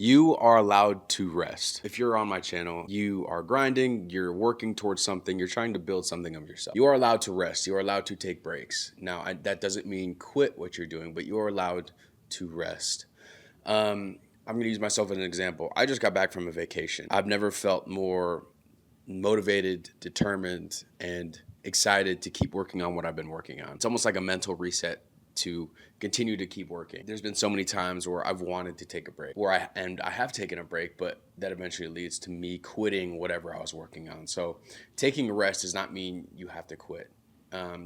You are allowed to rest. If you're on my channel, you are grinding, you're working towards something, you're trying to build something of yourself. You are allowed to rest. You are allowed to take breaks. Now, that doesn't mean quit what you're doing, but you are allowed to rest. I'm going to use myself as an example. I just got back from a vacation. I've never felt more motivated, determined, and excited to keep working on what I've been working on. It's almost like a mental reset to continue to keep working. There's been so many times where I've wanted to take a break, and I have taken a break, but that eventually leads to me quitting whatever I was working on. So taking a rest does not mean you have to quit.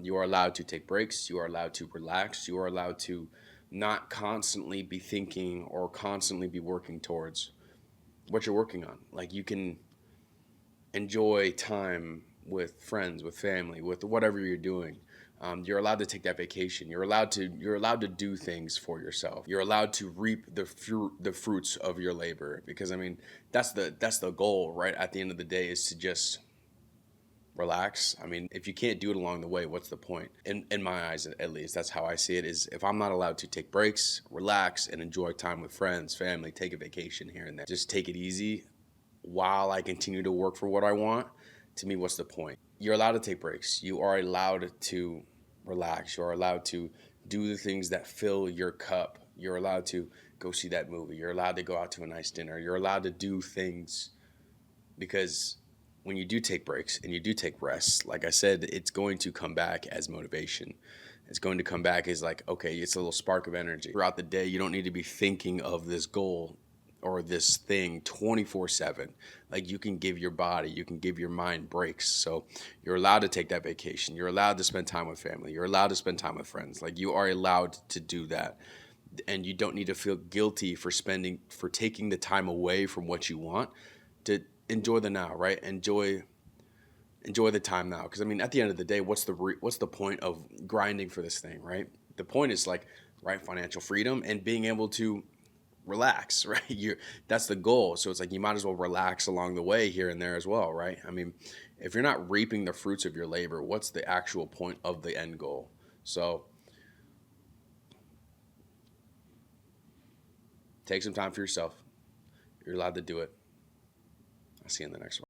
You are allowed to take breaks. You are allowed to relax. You are allowed to not constantly be thinking or constantly be working towards what you're working on. Like, you can enjoy time with friends, with family, with whatever you're doing. You're allowed to take that vacation. You're allowed to do things for yourself. You're allowed to reap the fruits of your labor, because I mean that's the goal, right? At the end of the day, is to just relax. I mean, if you can't do it along the way, what's the point? In my eyes, at least, that's how I see it. Is if I'm not allowed to take breaks, relax, and enjoy time with friends, family, take a vacation here and there, just take it easy while I continue to work for what I want, to me, what's the point? You're allowed to take breaks. You are allowed to relax. You are allowed to do the things that fill your cup. You're allowed to go see that movie. You're allowed to go out to a nice dinner. You're allowed to do things, because when you do take breaks and you do take rests, like I said, it's going to come back as motivation. It's going to come back as like, okay, it's a little spark of energy. Throughout the day, you don't need to be thinking of this goal or this thing 24/7. Like, you can give your body, you can give your mind breaks. So you're allowed to take that vacation. You're allowed to spend time with family. You're allowed to spend time with friends. Like, you are allowed to do that. And you don't need to feel guilty for taking the time away from what you want to enjoy the now, right? Enjoy the time now, because I mean, at the end of the day, what's the point of grinding for this thing, right? The point is, like, right, financial freedom and being able to relax, right? That's the goal. So it's like, you might as well relax along the way here and there as well, right? I mean, if you're not reaping the fruits of your labor, what's the actual point of the end goal? So take some time for yourself. You're allowed to do it. I'll see you in the next one.